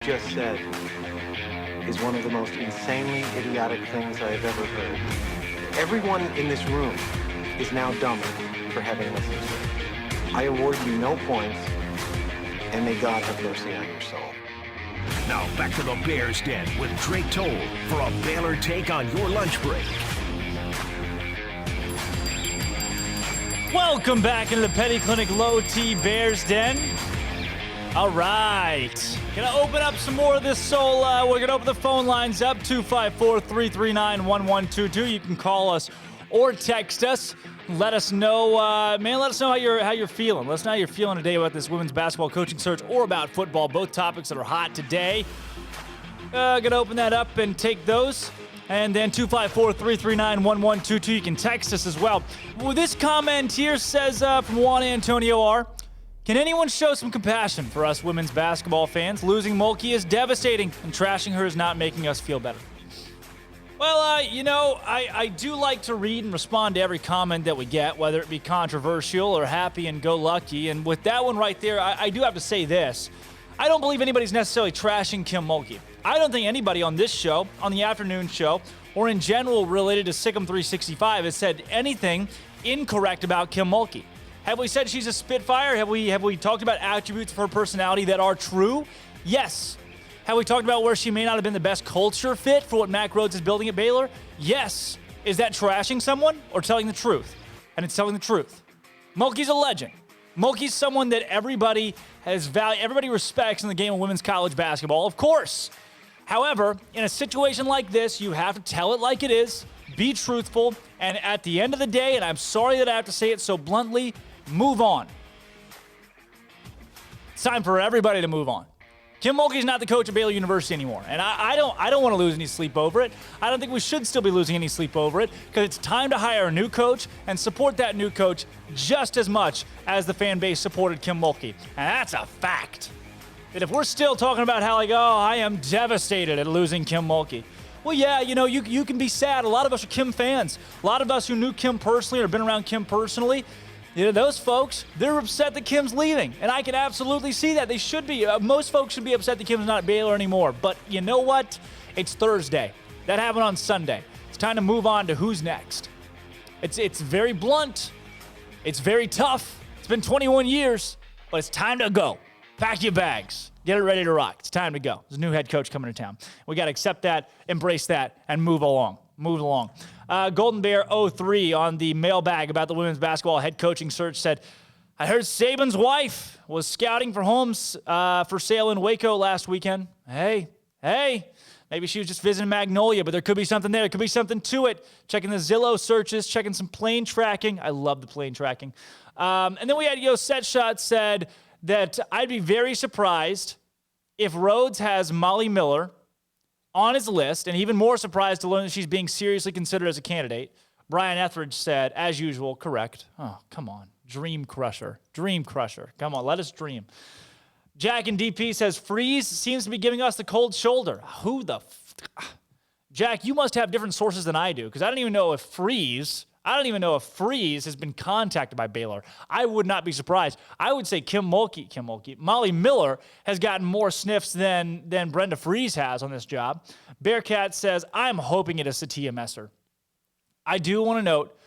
just said is one of the most insanely idiotic things I have ever heard. Everyone in this room is now dumber for having listened to it. I award you no points, and may God have mercy on your soul. Now back to the Bears Den with Drake Toll for a Baylor take on your lunch break. Welcome back into the Petty Clinic Low T Bears Den. All right. Gonna open up some more of this, so we're gonna open the phone lines up, 254-339-1122. You can call us or text us. Let us know, let us know how you're feeling. Let us know how you're feeling today about this women's basketball coaching search or about football, both topics that are hot today. Gonna open that up and take those. And then 254-339-1122. You can text us as well. Well, this comment here says from Juan Antonio R. Can anyone show some compassion for us women's basketball fans? Losing Mulkey is devastating, and trashing her is not making us feel better. Well, I do like to read and respond to every comment that we get, whether it be controversial or happy and go lucky. And with that one right there, I do have to say this. I don't believe anybody's necessarily trashing Kim Mulkey. I don't think anybody on this show, on the afternoon show, or in general related to SicEm365 has said anything incorrect about Kim Mulkey. Have we said she's a spitfire? Have we talked about attributes of her personality that are true? Yes. Have we talked about where she may not have been the best culture fit for what Mack Rhoades is building at Baylor? Yes. Is that trashing someone or telling the truth? And it's telling the truth. Mulkey's a legend. Mulkey's someone that everybody respects in the game of women's college basketball, of course. However, in a situation like this, you have to tell it like it is, be truthful, and at the end of the day, and I'm sorry that I have to say it so bluntly, move on. It's time for everybody to move on. Kim Mulkey's not the coach at Baylor University anymore, and I don't want to lose any sleep over it. I don't think we should still be losing any sleep over it, because it's time to hire a new coach and support that new coach just as much as the fan base supported Kim Mulkey. And that's a fact. That if we're still talking about how, I am devastated at losing Kim Mulkey. Well, yeah, you can be sad. A lot of us are Kim fans. A lot of us who knew Kim personally or have been around Kim personally, those folks, they're upset that Kim's leaving. And I can absolutely see that. They should be. Most folks should be upset that Kim's not at Baylor anymore. But you know what? It's Thursday. That happened on Sunday. It's time to move on to who's next. It's very blunt. It's very tough. It's been 21 years, but it's time to go. Pack your bags. Get it ready to rock. It's time to go. There's a new head coach coming to town. We got to accept that, embrace that, and move along. Move along. Golden Bear 03 on the mailbag about the women's basketball head coaching search said, I heard Saban's wife was scouting for homes for sale in Waco last weekend. Hey, maybe she was just visiting Magnolia, but there could be something there. There could be something to it. Checking the Zillow searches, checking some plane tracking. I love the plane tracking. And then we had Set Shot said that I'd be very surprised if Rhoades has Molly Miller on his list, and even more surprised to learn that she's being seriously considered as a candidate. Brian Etheridge said, as usual, correct. Oh, come on. Dream crusher. Come on, let us dream. Jack in DP says, Freeze seems to be giving us the cold shoulder. Who the Jack, you must have different sources than I do, because I don't even know if Freeze has been contacted by Baylor. I would not be surprised. I would say Molly Miller has gotten more sniffs than Brenda Freeze has on this job. Bearcat says, I'm hoping it is Satia Messer. I do want to note,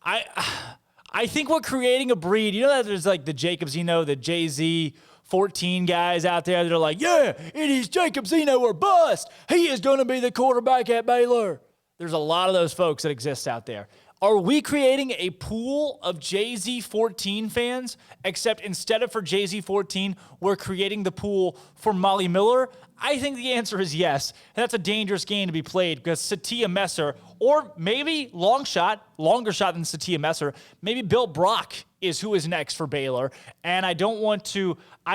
I think we're creating a breed. You know that there's like the Jacob Zeno, the Jay-Z 14 guys out there that are like, yeah, it is Jacob Zeno or bust. He is going to be the quarterback at Baylor. There's a lot of those folks that exist out there. Are we creating a pool of Jay-Z 14 fans, except instead of for Jay-Z 14, we're creating the pool for Molly Miller? I think the answer is yes. And that's a dangerous game to be played because Satia Messer, or maybe longer shot than Satia Messer, maybe Bill Brock is who is next for Baylor. And I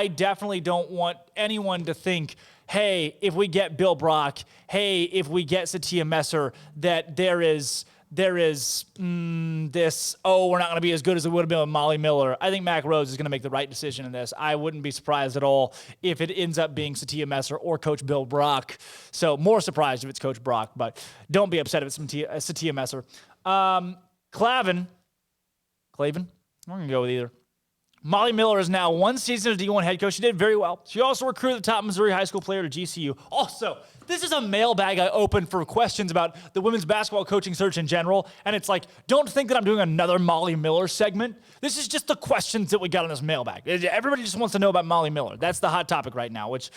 definitely don't want anyone to think, hey, if we get Bill Brock, hey, if we get Satia Messer, that there is this, we're not going to be as good as it would have been with Molly Miller. I think Mack Rhoades is going to make the right decision in this. I wouldn't be surprised at all if it ends up being Satia Messer or Coach Bill Brock. So more surprised if it's Coach Brock, but don't be upset if it's Satia Messer. Clavin, I'm going to go with either. Molly Miller is now one season as D1 head coach. She did very well. She also recruited the top Missouri high school player to GCU. Also, this is a mailbag I opened for questions about the women's basketball coaching search in general. And it's like, don't think that I'm doing another Molly Miller segment. This is just the questions that we got on this mailbag. Everybody just wants to know about Molly Miller. That's the hot topic right now, which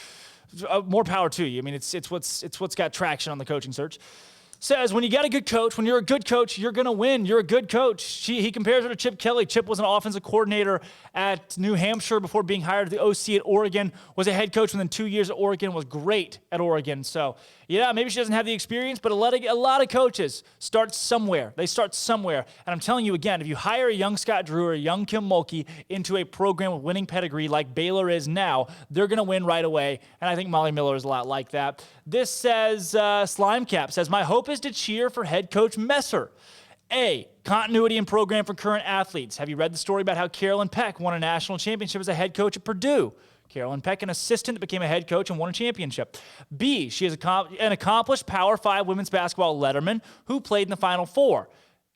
more power to you. I mean, it's what's got traction on the coaching search. Says, when you got a good coach, when you're a good coach, you're going to win. You're a good coach. He compares her to Chip Kelly. Chip was an offensive coordinator at New Hampshire before being hired to the OC at Oregon, was a head coach within 2 years at Oregon, was great at Oregon. So, yeah, maybe she doesn't have the experience, but a lot of coaches start somewhere. They start somewhere. And I'm telling you again, if you hire a young Scott Drew or a young Kim Mulkey into a program with winning pedigree like Baylor is now, they're going to win right away. And I think Molly Miller is a lot like that. This says, Slime Cap says, my hope is to cheer for head coach Messer. A, continuity in program for current athletes. Have you read the story about how Carolyn Peck won a national championship as a head coach at Purdue? Carolyn Peck, an assistant, became a head coach and won a championship. B, she is an accomplished Power 5 women's basketball letterman who played in the Final Four.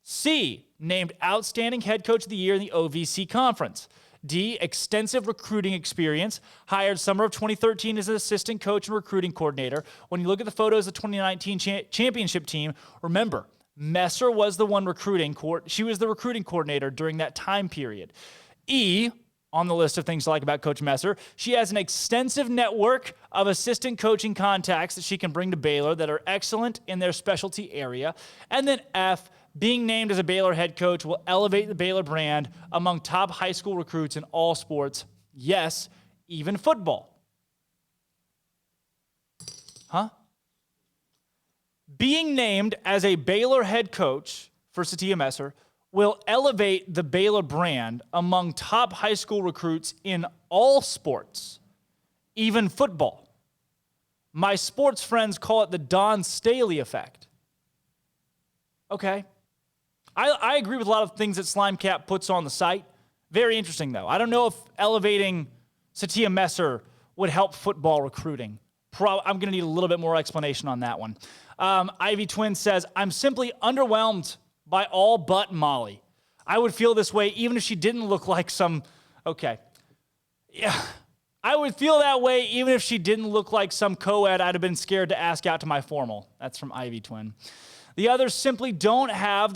C, named outstanding head coach of the year in the OVC conference. D, extensive recruiting experience, hired summer of 2013 as an assistant coach and recruiting coordinator. When you look at the photos of the 2019 championship team, remember, Messer was the one recruiting. She was the recruiting coordinator during that time period. E, on the list of things to like about Coach Messer, she has an extensive network of assistant coaching contacts that she can bring to Baylor that are excellent in their specialty area. And then F, being named as a Baylor head coach will elevate the Baylor brand among top high school recruits in all sports. Yes, even football. Huh? Being named as a Baylor head coach for Satia Messer will elevate the Baylor brand among top high school recruits in all sports, even football. My sports friends call it the Don Staley effect. Okay. I agree with a lot of things that Slimecap puts on the site. Very interesting, though. I don't know if elevating Satia Messer would help football recruiting. I'm going to need a little bit more explanation on that one. Ivy Twin says, I'm simply underwhelmed by all but Molly. I would feel this way even if she didn't look like some... Okay. Yeah. I would feel that way even if she didn't look like some co-ed I'd have been scared to ask out to my formal. That's from Ivy Twin. The others simply don't have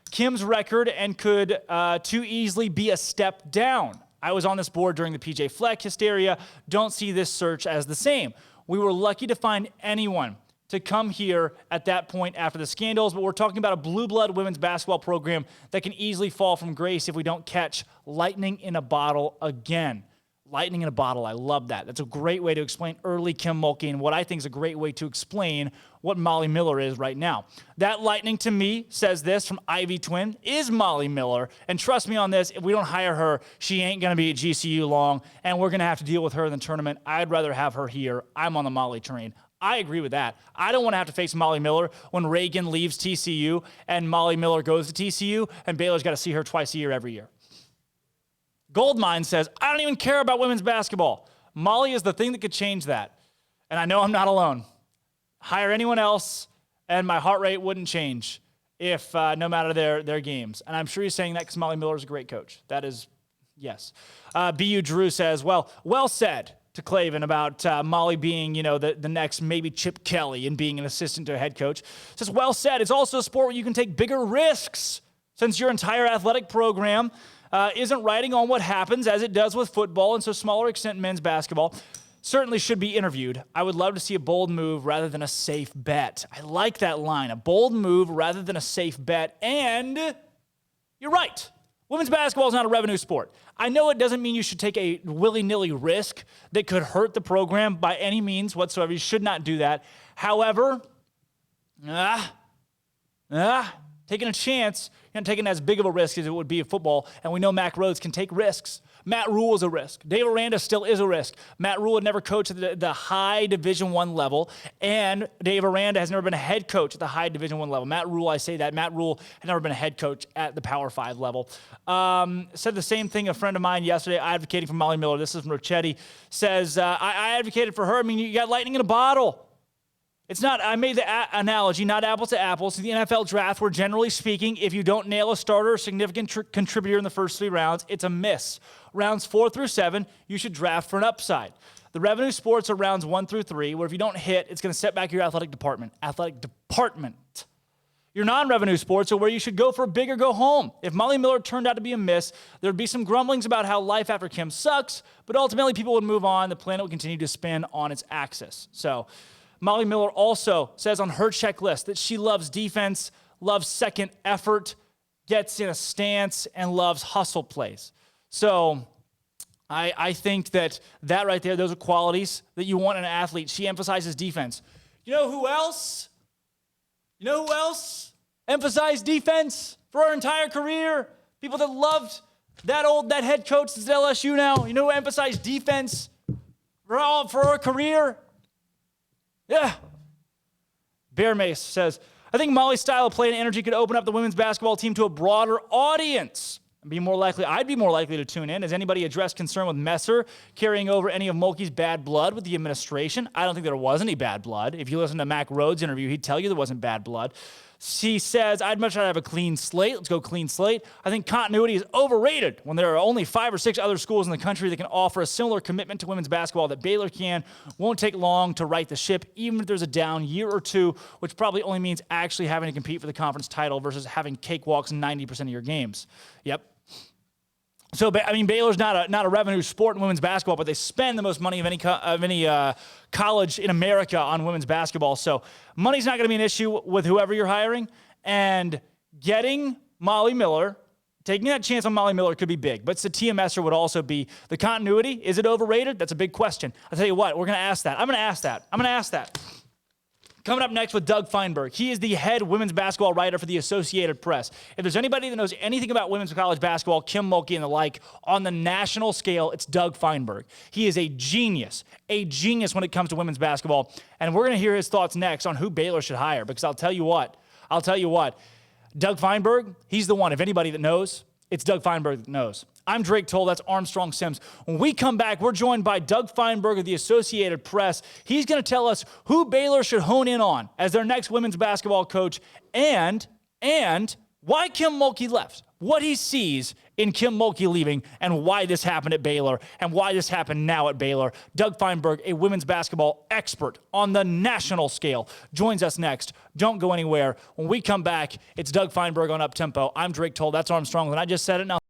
Kim's record and could too easily be a step down. I was on this board during the PJ Fleck hysteria. Don't see this search as the same. We were lucky to find anyone to come here at that point after the scandals, but we're talking about a blue blood women's basketball program that can easily fall from grace if we don't catch lightning in a bottle again. Lightning in a bottle, I love that. That's a great way to explain early Kim Mulkey and what I think is a great way to explain what Molly Miller is right now. That lightning to me, says this from Ivy Twin, is Molly Miller. And trust me on this, if we don't hire her, she ain't going to be at GCU long, and we're going to have to deal with her in the tournament. I'd rather have her here. I'm on the Molly train. I agree with that. I don't want to have to face Molly Miller when Reagan leaves TCU and Molly Miller goes to TCU, and Baylor's got to see her twice a year every year. Goldmine says, I don't even care about women's basketball. Molly is the thing that could change that. And I know I'm not alone. Hire anyone else, and my heart rate wouldn't change if no matter their games. And I'm sure he's saying that because Molly Miller is a great coach. That is, yes. BU Drew says, well said to Clavin about Molly being, the next maybe Chip Kelly and being an assistant to a head coach. Says, well said. It's also a sport where you can take bigger risks since your entire athletic program isn't riding on what happens as it does with football, and so smaller extent men's basketball certainly should be interviewed. I would love to see a bold move rather than a safe bet. I like that line, a bold move rather than a safe bet. And you're right. Women's basketball is not a revenue sport. I know it doesn't mean you should take a willy-nilly risk that could hurt the program by any means whatsoever. You should not do that. However, taking a chance, you're not taking as big of a risk as it would be in football, and we know Mack Rhodes can take risks. Matt Rule is a risk. Dave Aranda still is a risk. Matt Rule had never coached at the high Division I level, and Dave Aranda has never been a head coach at the high Division I level. Matt Rule, I say that. Matt Rule had never been a head coach at the Power 5 level. Said the same thing a friend of mine yesterday advocating for Molly Miller. This is from Rochetti. Says, I advocated for her. I mean, you got lightning in a bottle. It's not, I made the analogy, not apples to apples, to the NFL draft where generally speaking, if you don't nail a starter or significant contributor in the first 3 rounds, it's a miss. Rounds 4 through 7, you should draft for an upside. The revenue sports are rounds 1 through 3, where if you don't hit, it's going to set back your athletic department. Your non-revenue sports are where you should go for big or go home. If Molly Miller turned out to be a miss, there'd be some grumblings about how life after Kim sucks, but ultimately people would move on. The planet would continue to spin on its axis. So Molly Miller also says on her checklist that she loves defense, loves second effort, gets in a stance, and loves hustle plays. So I think that right there, those are qualities that you want in an athlete. She emphasizes defense. You know who else? Emphasized defense for her entire career? People that loved that head coach that's at LSU now. You know who emphasized defense for her career? Yeah. Bear Mace says, I think Molly's style of play and energy could open up the women's basketball team to a broader audience. I'd be more likely to tune in. Has anybody addressed concern with Messer carrying over any of Mulkey's bad blood with the administration? I don't think there was any bad blood. If you listen to Mac Rhodes' interview, he'd tell you there wasn't bad blood. She says, I'd much rather have a clean slate. Let's go clean slate. I think continuity is overrated when there are only 5 or 6 other schools in the country that can offer a similar commitment to women's basketball that Baylor can. Won't take long to right the ship, even if there's a down year or 2, which probably only means actually having to compete for the conference title versus having cakewalks in 90% of your games. Yep. So, I mean, Baylor's not a revenue sport in women's basketball, but they spend the most money of any college in America on women's basketball. So money's not going to be an issue with whoever you're hiring. And getting Molly Miller, taking that chance on Molly Miller could be big. But Satya Messer would also be the continuity. Is it overrated? That's a big question. I'll tell you what, we're going to ask that. I'm going to ask that. Coming up next with Doug Feinberg. He is the head women's basketball writer for the Associated Press. If there's anybody that knows anything about women's college basketball, Kim Mulkey and the like, on the national scale, it's Doug Feinberg. He is a genius when it comes to women's basketball. And we're going to hear his thoughts next on who Baylor should hire, because I'll tell you what, Doug Feinberg, he's the one. If anybody that knows, it's Doug Feinberg that knows. I'm Drake Toll. That's Armstrong Sims. When we come back, we're joined by Doug Feinberg of the Associated Press. He's going to tell us who Baylor should hone in on as their next women's basketball coach and why Kim Mulkey left, what he sees in Kim Mulkey leaving, and why this happened at Baylor and why this happened now at Baylor. Doug Feinberg, a women's basketball expert on the national scale, joins us next. Don't go anywhere. When we come back, it's Doug Feinberg on Up Tempo. I'm Drake Toll. That's Armstrong. And I just said it now.